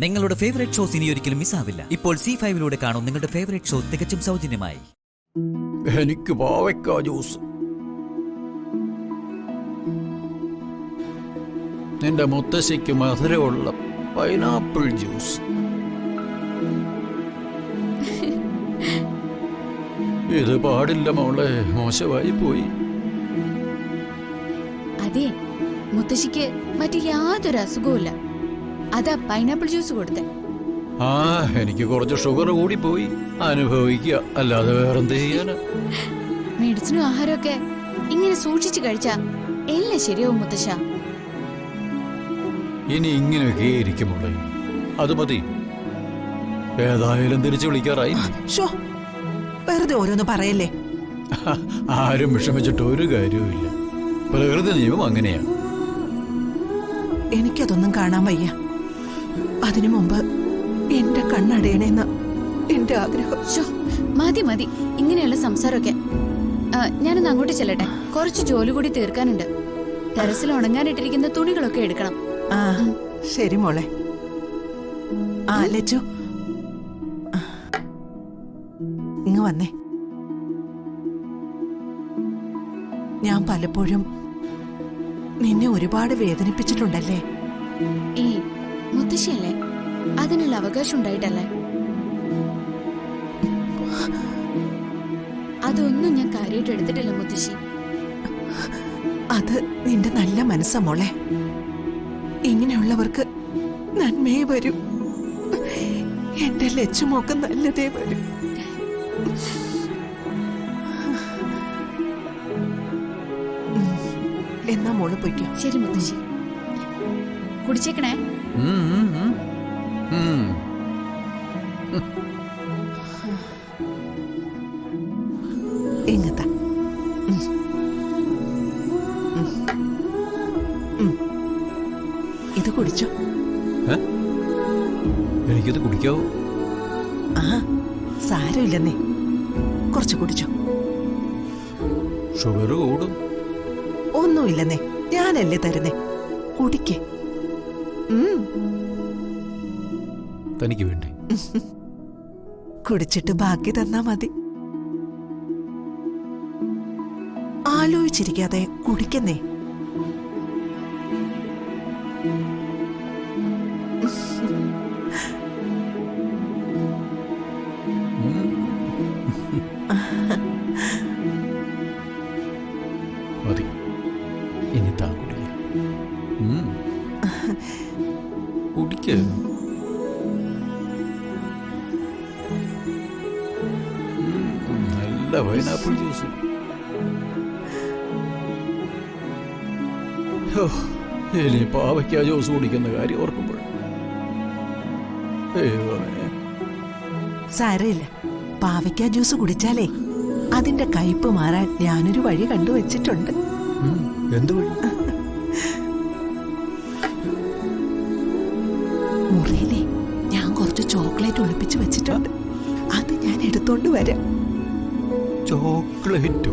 നിങ്ങളുടെ favourite shows ഇനി ഒരിക്കലും മിസ്സാവില്ല. ഇപ്പോൾ C5 കാണും നിങ്ങളുടെ ഫേവറേറ്റ് ഷോ തികച്ചും സൗജന്യമായി. എനിക്ക് പാവയ്ക്ക ജ്യൂസ്. നിന്റെ മുത്തശ്ശിക്ക് മധുരമുള്ള പൈനാപ്പിൾ ജ്യൂസ്. ഇത് പാടില്ല മോളെ, മോശമായി പോയി. അതെ, മുത്തശ്ശിക്ക് മറ്റു യാതൊരു അസുഖവുമില്ല. അതാ പൈനാപ്പിൾ ജ്യൂസ് കൊടുത്തേ. എനിക്ക് കുറച്ച് ഷുഗർ കൂടി പോയി. അനുഭവിക്കുക, അല്ലാതെ വേറെന്ത് ചെയ്യാന്. മെഡിസിനും ആഹാരമൊക്കെ ഇങ്ങനെ സൂക്ഷിച്ചു കഴിച്ചാ എല്ലാം ശരിയാവും മുത്തശ്ശ. ഇനി ഇങ്ങനെയൊക്കെ ഇരിക്കും മോളെ, അത് മതി. ഏതായാലും തിരിച്ചു വിളിക്കാറായി. വെറുതെ ഓരോന്ന് പറയല്ലേ. ആരും വിഷമിച്ചിട്ട് ഒരു കാര്യവുമില്ല. പ്രകൃതി നിയമം അങ്ങനെയാ. എനിക്കതൊന്നും കാണാൻ വയ്യ. അതിനു മുമ്പ് എന്റെ കണ്ണടയണേന്ന എന്റെ ആഗ്രഹം. മതി മതി ഇങ്ങനെയുള്ള സംസാരമൊക്കെ. ഞാനൊന്ന് അങ്ങോട്ട് ചെല്ലട്ടെ, കുറച്ച് ജോലി കൂടി തീർക്കാനുണ്ട്. ടെറസിൽ ഉണങ്ങാനിട്ടിരിക്കുന്ന തുണികളൊക്കെ എടുക്കണം. ശരി മോളെ. ലച്ചു, ഇങ്ങ് വന്നേ. ഞാൻ പലപ്പോഴും നിന്നെ ഒരുപാട് വേദനിപ്പിച്ചിട്ടുണ്ടല്ലേ? മുത്തശ്ശിയല്ലേ, അതിനുള്ള അവകാശം ഉണ്ടായിട്ടല്ലേ? അതൊന്നും ഞാൻ കാര്യമായിട്ട് എടുത്തിട്ടില്ല മുത്തശ്ശി. അത് നിന്റെ നല്ല മനസ്സാ മോളെ. ഇങ്ങനെയുള്ളവർക്ക് നന്മയെ വരും. എന്റെ ലച്ചുമോക്ക് നല്ലതേ വരും. എന്നാ മോള് പൊയ്ക്കോ. ശരി മുത്തശ്ശി, കുടിച്ചേക്കണേ. എങ്ങത്താ ഇത് കുടിച്ചോ. എനിക്കിത് കുടിക്കാവോ? സാരമില്ലെന്നേ, കുറച്ച് കുടിച്ചോ. ഷുഗർ കൂടും. ഒന്നുമില്ലെന്നേ, ഞാനല്ലേ തരുന്നേ. കുടിക്കേ. തനിക്ക് വേണ്ടി കുടിച്ചിട്ട് ബാക്കി തന്നാ മതി. ആലോചിച്ചിരിക്കാതെ കുടിക്കുന്നേ. മതി, ഇനി താ കുടിക്ക. കുടിക്ക. നല്ല പൈനാപ്പിൾ ജ്യൂസ്. ഇനി പാവയ്ക്ക ജ്യൂസ് കുടിക്കുന്ന കാര്യം ഓർക്കുമ്പോൾ സാരമില്ല. പാവയ്ക്ക ജ്യൂസ് കുടിച്ചാലേ അതിന്റെ കയ്പ് മാറാൻ ഞാനൊരു വഴി കണ്ടുവച്ചിട്ടുണ്ട്. എന്ത് വഴി? മുറിയിലെ ഞാൻ കുറച്ച് ചോക്ലേറ്റ് ഒളിപ്പിച്ച് വെച്ചിട്ടുണ്ട്. അത് ഞാൻ എടുത്തോണ്ട് വരാം. ചോക്ലേറ്റോ?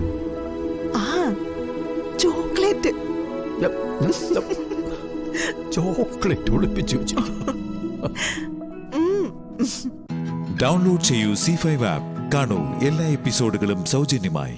ചോക്ലേറ്റ്. ചോക്ലേറ്റ് ഒളിപ്പിച്ചു വെച്ചിരിക്കുന്നു. ഡൗൺലോഡ് ചെയ്യൂ C5 ആപ്പ്. കാണൂ എല്ലാ എപ്പിസോഡുകളും സൗജന്യമായി.